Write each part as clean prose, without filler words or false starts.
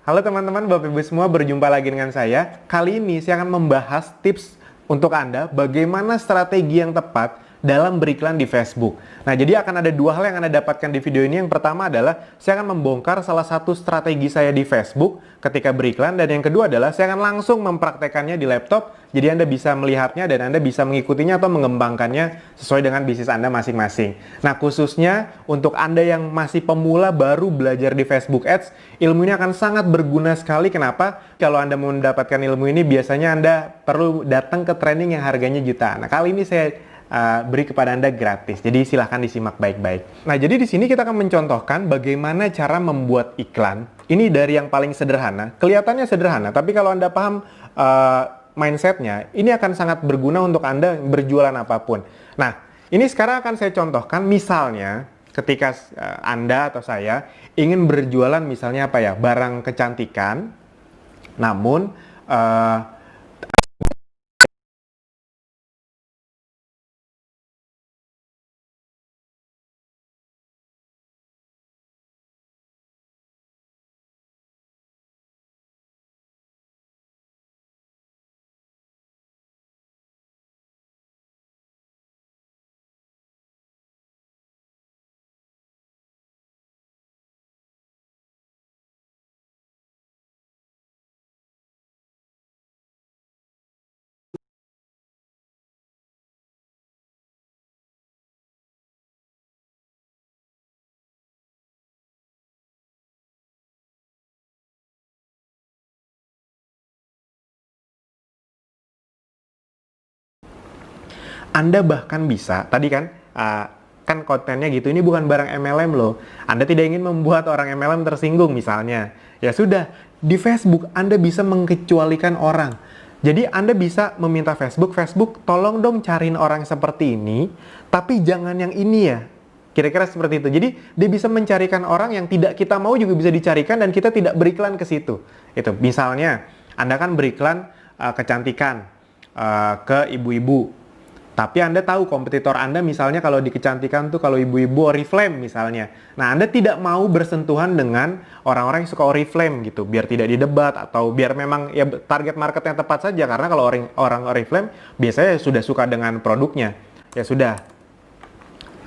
Halo teman-teman, Bapak Ibu semua, berjumpa lagi dengan saya. Kali ini saya akan membahas tips untuk Anda bagaimana strategi yang tepat dalam beriklan di Facebook. Nah, jadi akan ada dua hal yang Anda dapatkan di video ini. Yang pertama adalah saya akan membongkar salah satu strategi saya di Facebook ketika beriklan, dan yang kedua adalah saya akan langsung mempraktekannya di laptop. Jadi Anda bisa melihatnya dan Anda bisa mengikutinya atau mengembangkannya sesuai dengan bisnis Anda masing-masing. Nah, khususnya untuk Anda yang masih pemula baru belajar di Facebook Ads, ilmu ini akan sangat berguna sekali. Kenapa? Kalau Anda mau mendapatkan ilmu ini, biasanya Anda perlu datang ke training yang harganya jutaan. Nah, kali ini saya beri kepada Anda gratis. Jadi silahkan disimak baik-baik. Nah, jadi di sini kita akan mencontohkan bagaimana cara membuat iklan. Ini dari yang paling sederhana. Kelihatannya sederhana, tapi kalau Anda paham mindsetnya, ini akan sangat berguna untuk Anda berjualan apapun. Nah, ini sekarang akan saya contohkan. Misalnya, ketika Anda atau saya ingin berjualan misalnya apa ya, barang kecantikan, namun Anda bahkan bisa, tadi kan kan kontennya gitu, ini bukan barang MLM loh. Anda tidak ingin membuat orang MLM tersinggung misalnya. Ya sudah, di Facebook Anda bisa mengkecualikan orang. Jadi Anda bisa meminta Facebook, tolong dong cariin orang seperti ini, tapi jangan yang ini ya. Kira-kira seperti itu. Jadi dia bisa mencarikan orang yang tidak kita mau juga bisa dicarikan dan kita tidak beriklan ke situ. Itu misalnya Anda kan beriklan kecantikan ke ibu-ibu. Tapi Anda tahu kompetitor Anda misalnya kalau di kecantikan tuh kalau ibu-ibu Oriflame misalnya. Nah, Anda tidak mau bersentuhan dengan orang-orang yang suka Oriflame gitu, biar tidak didebat atau biar memang ya target market yang tepat saja, karena kalau orang Oriflame biasanya sudah suka dengan produknya. Ya sudah,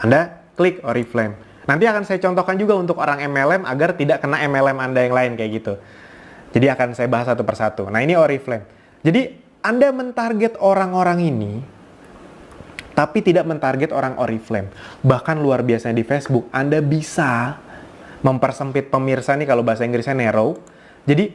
Anda klik Oriflame. Nanti akan saya contohkan juga untuk orang MLM agar tidak kena MLM Anda yang lain kayak gitu. Jadi akan saya bahas satu persatu. Nah, ini Oriflame. Jadi Anda mentarget orang-orang ini tapi tidak mentarget orang Oriflame. Bahkan luar biasanya di Facebook, Anda bisa mempersempit pemirsa nih, kalau bahasa Inggrisnya narrow. Jadi,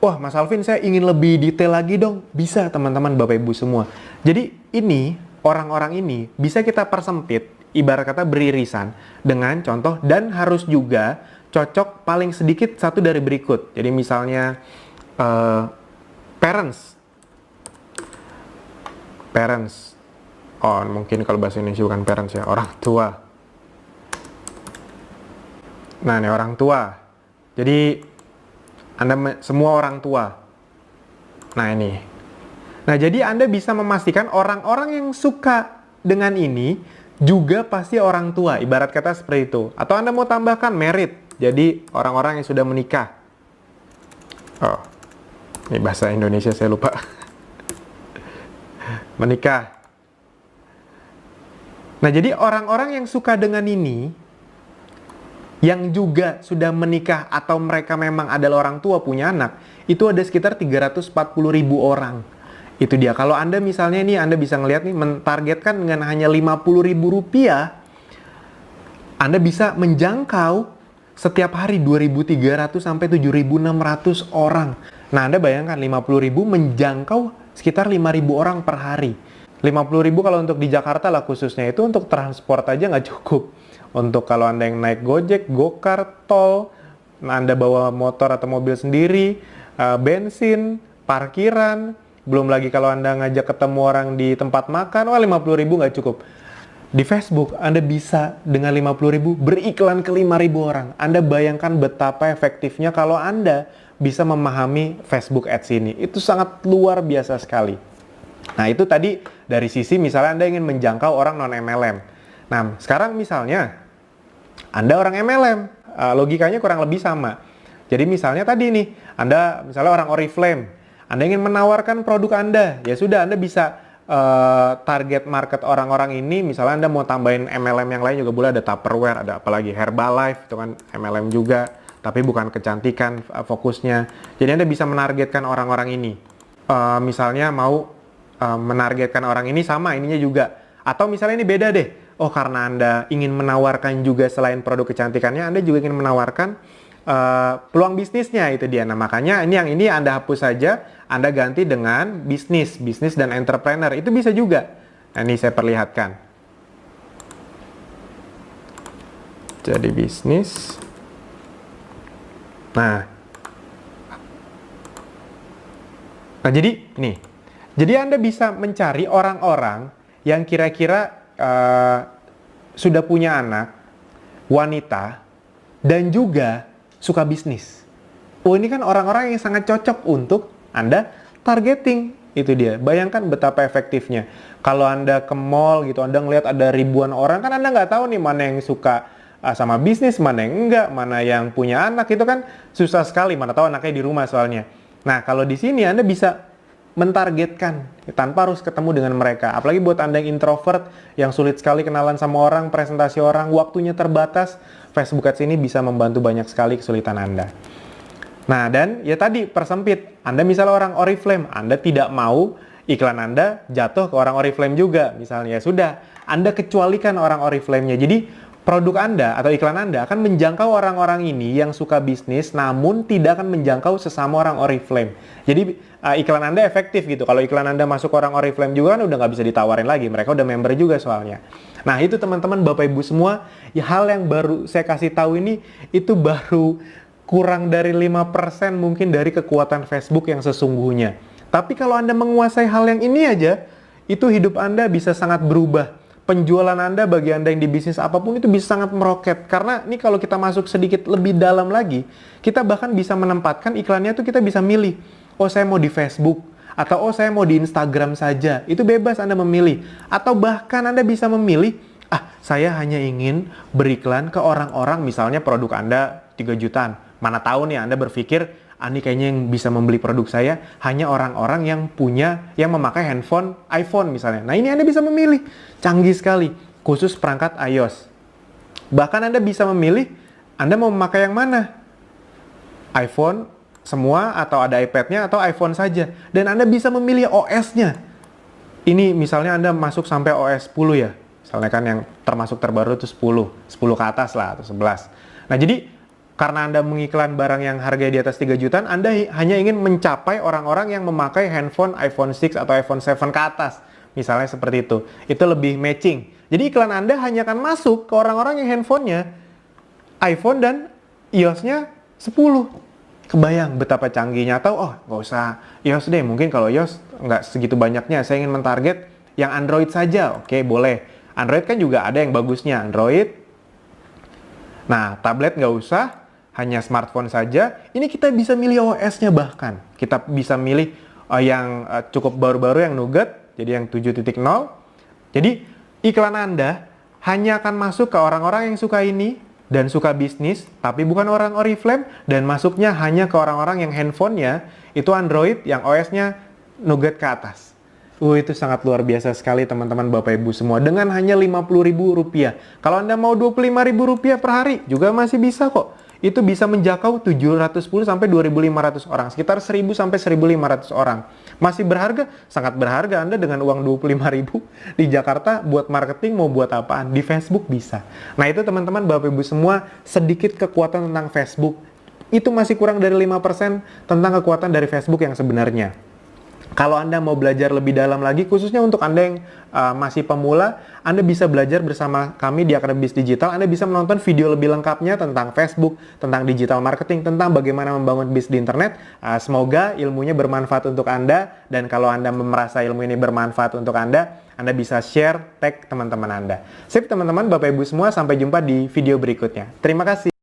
wah Mas Alvin, saya ingin lebih detail lagi dong. Bisa teman-teman, Bapak Ibu semua. Jadi ini, orang-orang ini bisa kita persempit, ibarat kata beririsan dengan contoh, dan harus juga cocok paling sedikit satu dari berikut. Jadi misalnya, parents. Oh, mungkin kalau bahasa Indonesia bukan parents ya, orang tua. Nah, ini orang tua. Jadi, Anda semua orang tua. Nah, ini. Nah, jadi Anda bisa memastikan orang-orang yang suka dengan ini juga pasti orang tua, ibarat kata seperti itu. Atau Anda mau tambahkan married, jadi orang-orang yang sudah menikah. Oh, ini bahasa Indonesia saya lupa. Menikah. Nah, jadi orang-orang yang suka dengan ini, yang juga sudah menikah atau mereka memang adalah orang tua punya anak, itu ada sekitar 340.000 orang. Itu dia. Kalau Anda misalnya ini, Anda bisa ngelihat nih, mentargetkan dengan hanya Rp50.000, Anda bisa menjangkau setiap hari 2.300 sampai 7.600 orang. Nah, Anda bayangkan 50.000 menjangkau sekitar 5.000 orang per hari. 50.000 kalau untuk di Jakarta lah khususnya, itu untuk transport aja nggak cukup. Untuk kalau Anda yang naik Gojek, Gokar, tol, Anda bawa motor atau mobil sendiri, bensin, parkiran, belum lagi kalau Anda ngajak ketemu orang di tempat makan, wah 50.000 nggak cukup. Di Facebook, Anda bisa dengan 50.000 beriklan ke 5.000 orang. Anda bayangkan betapa efektifnya kalau Anda bisa memahami Facebook Ads ini. Itu sangat luar biasa sekali. Nah, itu tadi dari sisi misalnya Anda ingin menjangkau orang non-MLM. Nah, sekarang misalnya Anda orang MLM, logikanya kurang lebih sama. Jadi misalnya tadi nih, Anda misalnya orang Oriflame, Anda ingin menawarkan produk Anda, ya sudah Anda bisa target market orang-orang ini. Misalnya Anda mau tambahin MLM yang lain juga boleh, ada Tupperware, ada apalagi Herbalife, itu kan MLM juga, tapi bukan kecantikan fokusnya. Jadi Anda bisa menargetkan orang-orang ini. Misalnya mau menargetkan orang ini sama ininya juga. Atau misalnya ini beda deh. Oh, karena Anda ingin menawarkan juga selain produk kecantikannya, Anda juga ingin menawarkan peluang bisnisnya, itu dia. Nah, makanya ini Anda hapus saja, Anda ganti dengan bisnis dan entrepreneur. Itu bisa juga. Nah, ini saya perlihatkan. Jadi bisnis. Nah, jadi nih. Jadi Anda bisa mencari orang-orang yang kira-kira sudah punya anak, wanita, dan juga suka bisnis. Oh, ini kan orang-orang yang sangat cocok untuk Anda targeting. Itu dia. Bayangkan betapa efektifnya. Kalau Anda ke mall gitu, Anda ngelihat ada ribuan orang, kan Anda nggak tahu nih mana yang suka sama bisnis, mana yang enggak, mana yang punya anak. Itu kan susah sekali, mana tahu anaknya di rumah soalnya. Nah, kalau di sini Anda bisa mentargetkan tanpa harus ketemu dengan mereka. Apalagi buat Anda yang introvert, yang sulit sekali kenalan sama orang, presentasi orang, waktunya terbatas, Facebook Ads ini bisa membantu banyak sekali kesulitan Anda. Nah, dan ya tadi persempit. Anda misalnya orang Oriflame, Anda tidak mau iklan Anda jatuh ke orang Oriflame juga. Misalnya, ya sudah, Anda kecualikan orang Oriflame-nya. Jadi, produk Anda atau iklan Anda akan menjangkau orang-orang ini yang suka bisnis, namun tidak akan menjangkau sesama orang Oriflame. Jadi iklan Anda efektif gitu. Kalau iklan Anda masuk orang Oriflame juga kan udah nggak bisa ditawarin lagi. Mereka udah member juga soalnya. Nah, itu teman-teman, Bapak Ibu semua, ya, hal yang baru saya kasih tahu ini, itu baru kurang dari 5% mungkin dari kekuatan Facebook yang sesungguhnya. Tapi kalau Anda menguasai hal yang ini aja, itu hidup Anda bisa sangat berubah. Penjualan Anda, bagi Anda yang di bisnis apapun, itu bisa sangat meroket. Karena ini kalau kita masuk sedikit lebih dalam lagi, kita bahkan bisa menempatkan iklannya tuh, kita bisa milih. Oh, saya mau di Facebook. Atau oh, saya mau di Instagram saja. Itu bebas Anda memilih. Atau bahkan Anda bisa memilih, saya hanya ingin beriklan ke orang-orang, misalnya produk Anda 3 jutaan. Mana tahu nih Anda berpikir, ini kayaknya yang bisa membeli produk saya hanya orang-orang yang memakai handphone iPhone misalnya. Nah, ini Anda bisa memilih. Canggih sekali. Khusus perangkat iOS. Bahkan Anda bisa memilih, Anda mau memakai yang mana? iPhone semua, atau ada iPad-nya, atau iPhone saja. Dan Anda bisa memilih OS-nya. Ini misalnya Anda masuk sampai OS 10 ya. Misalnya kan yang termasuk terbaru itu 10 ke atas lah, atau 11. Nah, jadi karena Anda mengiklan barang yang harganya di atas 3 jutaan, Anda hanya ingin mencapai orang-orang yang memakai handphone iPhone 6 atau iPhone 7 ke atas. Misalnya seperti itu. Itu lebih matching. Jadi iklan Anda hanya akan masuk ke orang-orang yang handphonenya iPhone dan iOS-nya 10. Kebayang betapa canggihnya. Atau, nggak usah iOS deh. Mungkin kalau iOS nggak segitu banyaknya. Saya ingin mentarget yang Android saja. Oke, boleh. Android kan juga ada yang bagusnya. Android. Nah, tablet nggak usah. Hanya smartphone saja. Ini kita bisa milih OS-nya bahkan. Kita bisa milih yang cukup baru-baru, yang Nougat. Jadi yang 7.0. Jadi iklan Anda hanya akan masuk ke orang-orang yang suka ini dan suka bisnis, tapi bukan orang Oriflame, dan masuknya hanya ke orang-orang yang handphonenya itu Android, yang OS-nya Nougat ke atas. Itu sangat luar biasa sekali teman-teman, Bapak Ibu semua. Dengan hanya Rp50.000. Kalau Anda mau Rp25.000 per hari, juga masih bisa kok. Itu bisa menjangkau 710 sampai 2.500 orang. Sekitar 1.000 sampai 1.500 orang. Masih berharga? Sangat berharga. Anda dengan uang 25.000 di Jakarta buat marketing mau buat apaan? Di Facebook bisa. Nah, itu teman-teman, Bapak Ibu semua, sedikit kekuatan tentang Facebook. Itu masih kurang dari 5% tentang kekuatan dari Facebook yang sebenarnya. Kalau Anda mau belajar lebih dalam lagi, khususnya untuk Anda yang masih pemula, Anda bisa belajar bersama kami di Akademi Bisnis Digital. Anda bisa menonton video lebih lengkapnya tentang Facebook, tentang digital marketing, tentang bagaimana membangun bisnis di internet. Semoga ilmunya bermanfaat untuk Anda, dan kalau Anda merasa ilmu ini bermanfaat untuk Anda bisa share, tag teman-teman Anda. Sip teman-teman, Bapak Ibu semua, sampai jumpa di video berikutnya. Terima kasih.